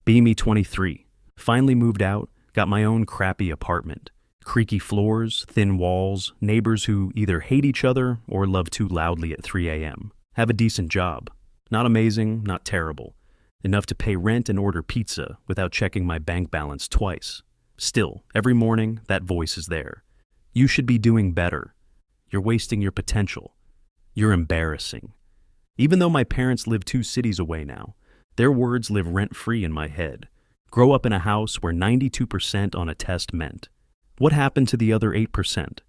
Beamy 23. Finally moved out, got my own crappy apartment. Creaky floors, thin walls, neighbors who either hate each other or love too loudly at 3 a.m. Have a decent job. Not amazing, not terrible. Enough to pay rent and order pizza without checking my bank balance twice. Still, every morning, that voice is there. You should be doing better. You're wasting your potential. You're embarrassing. Even though my parents live 2 cities away now, their words live rent-free in my head. Grow up in a house where 92% on a test meant. What happened to the other 8%?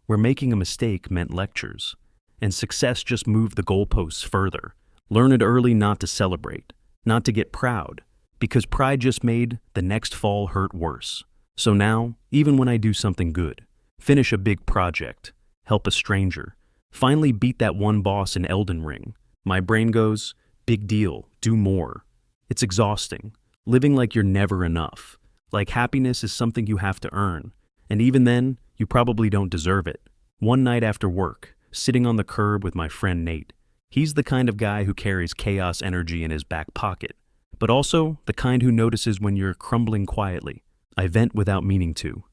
Where making a mistake meant lectures, and success just moved the goalposts further. Learn it early not to celebrate, not to get proud, because pride just made the next fall hurt worse. So now, even when I do something good, finish a big project, help a stranger, finally beat that one boss in Elden Ring, my brain goes, big deal, do more. It's exhausting, living like you're never enough, like happiness is something you have to earn, and even then, you probably don't deserve it. One night after work, sitting on the curb with my friend Nate, he's the kind of guy who carries chaos energy in his back pocket, but also the kind who notices when you're crumbling quietly. I vent without meaning to.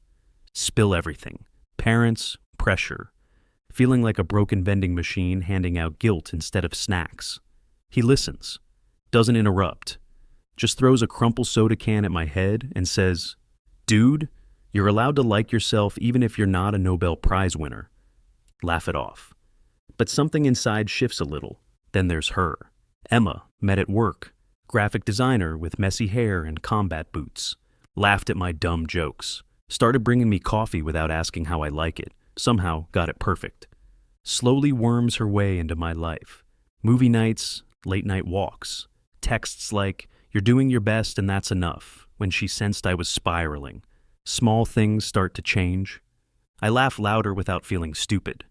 Spill everything. Parents, pressure. Feeling like a broken vending machine handing out guilt instead of snacks. He listens. Doesn't interrupt. Just throws a crumpled soda can at my head and says, "Dude, you're allowed to like yourself even if you're not a Nobel Prize winner." Laugh it off. But something inside shifts a little. Then there's her. Emma, met at work. Graphic designer with messy hair and combat boots. Laughed at my dumb jokes. Started bringing me coffee without asking how I like it. Somehow got it perfect. Slowly worms her way into my life. Movie nights, late night walks. Texts like, "You're doing your best and that's enough," when she sensed I was spiraling. Small things start to change. I laugh louder without feeling stupid.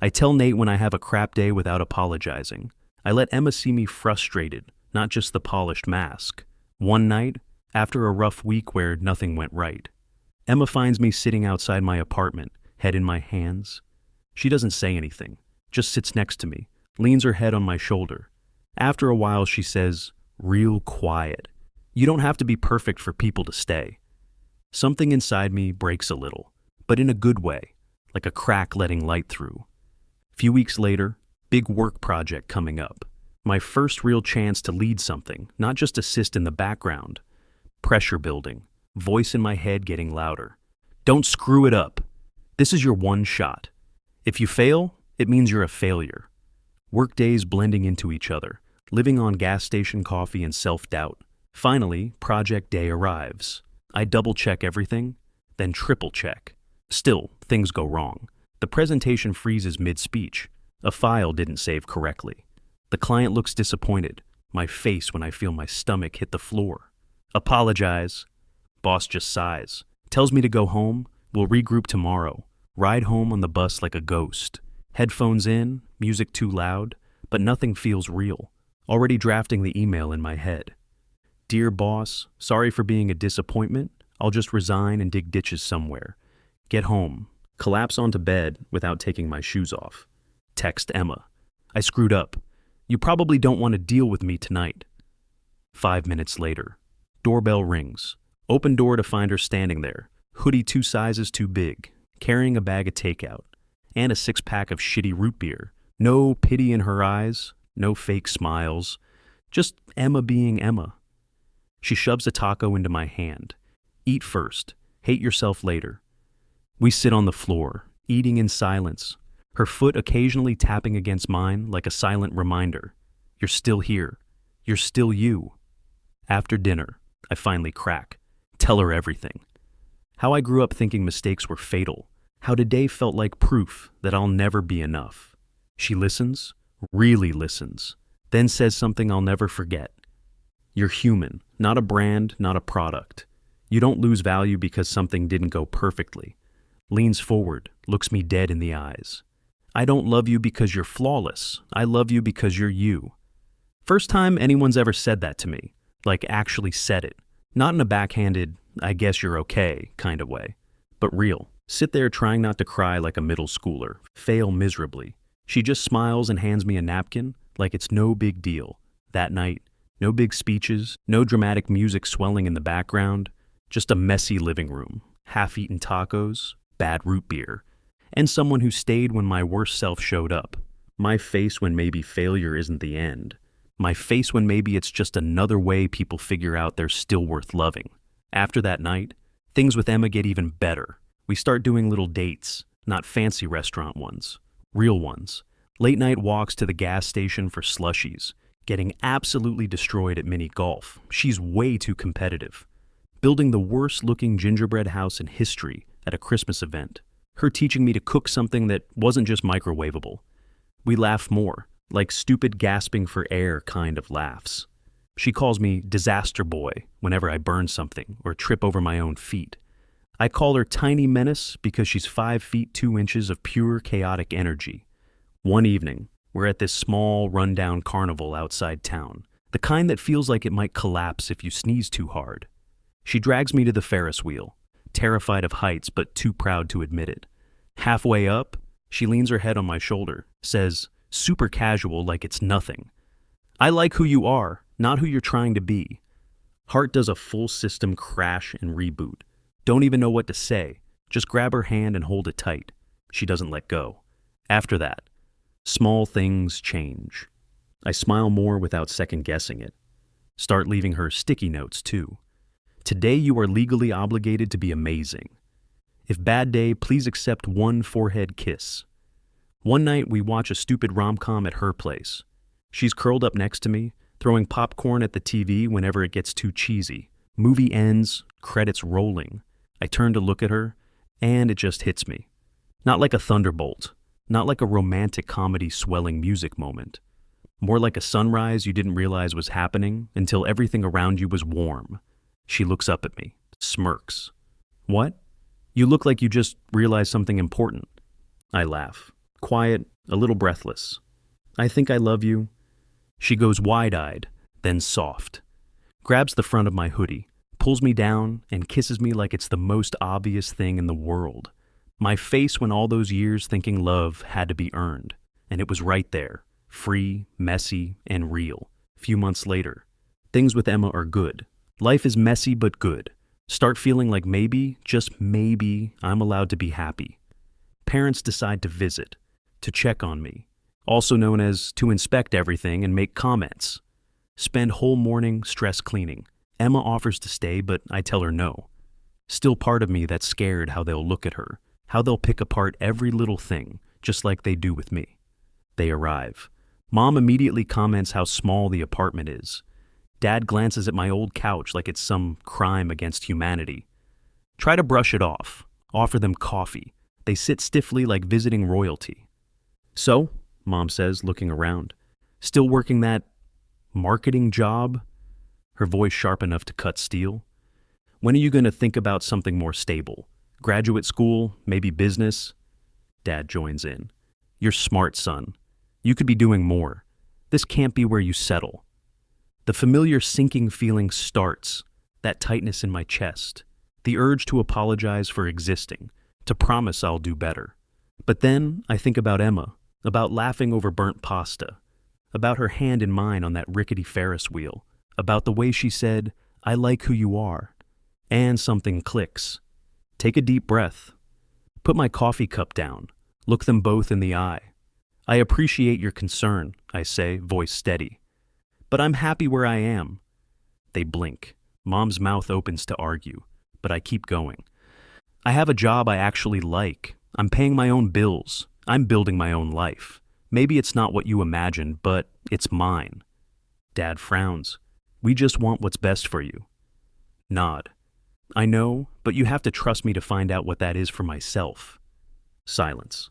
I tell Nate when I have a crap day without apologizing. I let Emma see me frustrated, not just the polished mask. One night, after a rough week where nothing went right, Emma finds me sitting outside my apartment, head in my hands. She doesn't say anything, just sits next to me, leans her head on my shoulder. After a while, she says, real quiet, "You don't have to be perfect for people to stay." Something inside me breaks a little, but in a good way, like a crack letting light through. Few weeks later, big work project coming up. My first real chance to lead something, not just assist in the background. Pressure building, voice in my head getting louder. Don't screw it up. This is your one shot. If you fail, it means you're a failure. Work days blending into each other, living on gas station coffee and self-doubt. Finally, project day arrives. I double-check everything, then triple-check. Still, things go wrong. The presentation freezes mid-speech. A file didn't save correctly. The client looks disappointed, my face when I feel my stomach hit the floor. Apologize. Boss just sighs. Tells me to go home. We'll regroup tomorrow. Ride home on the bus like a ghost. Headphones in, music too loud, but nothing feels real. Already drafting the email in my head. Dear boss, sorry for being a disappointment. I'll just resign and dig ditches somewhere. Get home. Collapse onto bed without taking my shoes off. Text Emma. I screwed up. You probably don't want to deal with me tonight. 5 minutes later. Doorbell rings. Open door to find her standing there. Hoodie 2 sizes too big. Carrying a bag of takeout. And a 6-pack of shitty root beer. No pity in her eyes. No fake smiles. Just Emma being Emma. She shoves a taco into my hand. Eat first. Hate yourself later. We sit on the floor, eating in silence. Her foot occasionally tapping against mine like a silent reminder. You're still here. You're still you. After dinner, I finally crack. Tell her everything. How I grew up thinking mistakes were fatal. How today felt like proof that I'll never be enough. She listens, really listens, then says something I'll never forget. You're human, not a brand, not a product. You don't lose value because something didn't go perfectly. Leans forward, looks me dead in the eyes. I don't love you because you're flawless. I love you because you're you. First time anyone's ever said that to me, like actually said it. Not in a backhanded, I guess you're okay kind of way, but real. Sit there trying not to cry like a middle schooler, fail miserably. She just smiles and hands me a napkin like it's no big deal. That night, No big speeches, no dramatic music swelling in the background, just a messy living room, half-eaten tacos, bad root beer, and someone who stayed when my worst self showed up. My face when maybe failure isn't the end. My face when maybe it's just another way people figure out they're still worth loving. After that night, things with Emma get even better. We start doing little dates, not fancy restaurant ones, real ones. Late night walks to the gas station for slushies, getting absolutely destroyed at mini golf. She's way too competitive. Building the worst looking gingerbread house in history at a Christmas event. Her teaching me to cook something that wasn't just microwavable. We laugh more, like stupid gasping for air kind of laughs. She calls me disaster boy whenever I burn something or trip over my own feet. I call her tiny menace because she's 5 feet 2 inches of pure chaotic energy. One evening, we're at this small, rundown carnival outside town, the kind that feels like it might collapse if you sneeze too hard. She drags me to the Ferris wheel, terrified of heights but too proud to admit it. Halfway up, she leans her head on my shoulder, says, super casual like it's nothing, "I like who you are, not who you're trying to be." Heart does a full system crash and reboot. Don't even know what to say, just grab her hand and hold it tight. She doesn't let go. After that, small things change. I smile more without second-guessing it. Start leaving her sticky notes, too. Today you are legally obligated to be amazing. If bad day, please accept one forehead kiss. One night we watch a stupid rom-com at her place. She's curled up next to me, throwing popcorn at the TV whenever it gets too cheesy. Movie ends, credits rolling. I turn to look at her, and it just hits me. Not like a thunderbolt. Not like a romantic comedy swelling music moment. More like a sunrise you didn't realize was happening until everything around you was warm. She looks up at me, smirks. "What? You look like you just realized something important." I laugh, quiet, a little breathless. "I think I love you." She goes wide-eyed, then soft. Grabs the front of my hoodie, pulls me down, and kisses me like it's the most obvious thing in the world. My face when all those years thinking love had to be earned. And it was right there, free, messy, and real. Few months later, things with Emma are good. Life is messy but good. Start feeling like maybe, just maybe, I'm allowed to be happy. Parents decide to visit, to check on me, also known as to inspect everything and make comments. Spend whole morning stress cleaning. Emma offers to stay, but I tell her no. Still part of me that's scared how they'll look at her, how they'll pick apart every little thing, just like they do with me. They arrive. Mom immediately comments how small the apartment is. Dad glances at my old couch like it's some crime against humanity. Try to brush it off. Offer them coffee. They sit stiffly like visiting royalty. "So," Mom says, looking around, "still working that marketing job?" Her voice sharp enough to cut steel. "When are you going to think about something more stable? Graduate school, maybe business?" Dad joins in. "You're smart, son. You could be doing more. This can't be where you settle." The familiar sinking feeling starts, that tightness in my chest, the urge to apologize for existing, to promise I'll do better. But then I think about Emma, about laughing over burnt pasta, about her hand in mine on that rickety Ferris wheel, about the way she said, "I like who you are," and something clicks. Take a deep breath. Put my coffee cup down. Look them both in the eye. "I appreciate your concern," I say, voice steady. "But I'm happy where I am." They blink. Mom's mouth opens to argue, but I keep going. "I have a job I actually like. I'm paying my own bills. I'm building my own life. Maybe it's not what you imagined, but it's mine." Dad frowns. "We just want what's best for you." Nod. "I know, but you have to trust me to find out what that is for myself." Silence.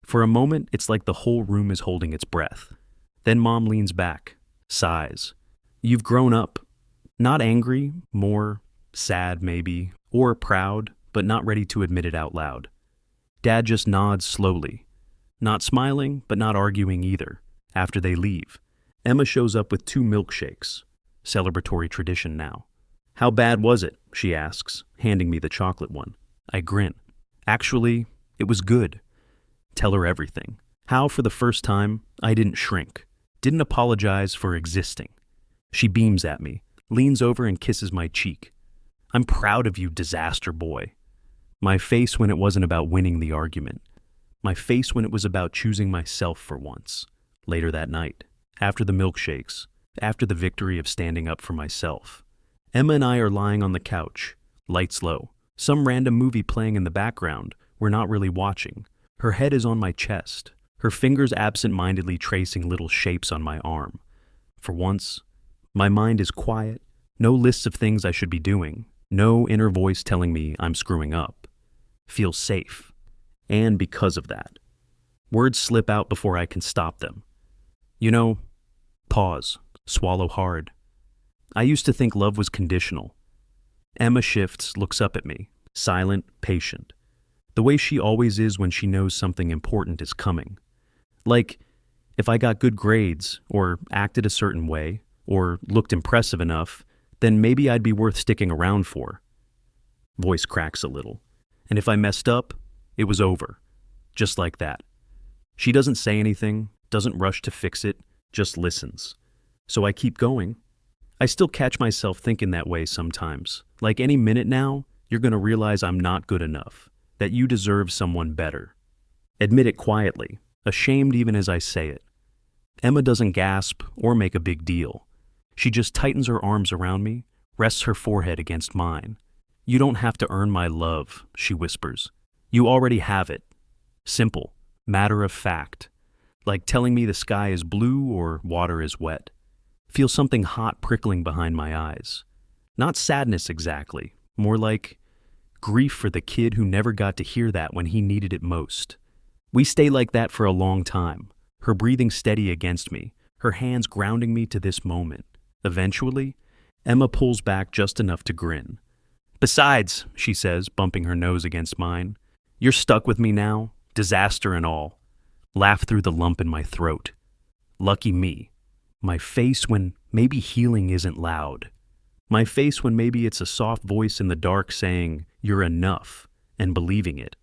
For a moment, it's like the whole room is holding its breath. Then Mom leans back, sighs. "You've grown up. Not angry, more sad maybe, or proud, but not ready to admit it out loud." Dad just nods slowly. Not smiling, but not arguing either. After they leave, Emma shows up with 2 milkshakes. Celebratory tradition now. "How bad was it?" she asks, handing me the chocolate one. I grin. "Actually, it was good." Tell her everything. How, for the first time, I didn't shrink. Didn't apologize for existing. She beams at me, leans over and kisses my cheek. I'm proud of you, disaster boy. My face when it wasn't about winning the argument. My face when it was about choosing myself for once. Later that night, after the milkshakes, after the victory of standing up for myself, Emma and I are lying on the couch, lights low, some random movie playing in the background we're not really watching. Her head is on my chest, her fingers absent-mindedly tracing little shapes on my arm. For once, my mind is quiet, no lists of things I should be doing, no inner voice telling me I'm screwing up. Feel safe. And because of that, words slip out before I can stop them. You know, pause, swallow hard. I used to think love was conditional. Emma shifts, looks up at me, silent, patient. The way she always is when she knows something important is coming. Like, if I got good grades, or acted a certain way, or looked impressive enough, then maybe I'd be worth sticking around for. Voice cracks a little. And if I messed up, it was over. Just like that. She doesn't say anything, doesn't rush to fix it, just listens. So I keep going. I still catch myself thinking that way sometimes. Like any minute now, you're going to realize I'm not good enough, that you deserve someone better. Admit it quietly, ashamed even as I say it. Emma doesn't gasp or make a big deal. She just tightens her arms around me, rests her forehead against mine. You don't have to earn my love, she whispers. You already have it. Simple, matter of fact. Like telling me the sky is blue or water is wet. Feel something hot prickling behind my eyes. Not sadness exactly, more like grief for the kid who never got to hear that when he needed it most. We stay like that for a long time, her breathing steady against me, her hands grounding me to this moment. Eventually, Emma pulls back just enough to grin. Besides, she says, bumping her nose against mine, you're stuck with me now, disaster and all. Laugh through the lump in my throat. Lucky me. My face when maybe healing isn't loud. My face when maybe it's a soft voice in the dark saying, you're enough, and believing it.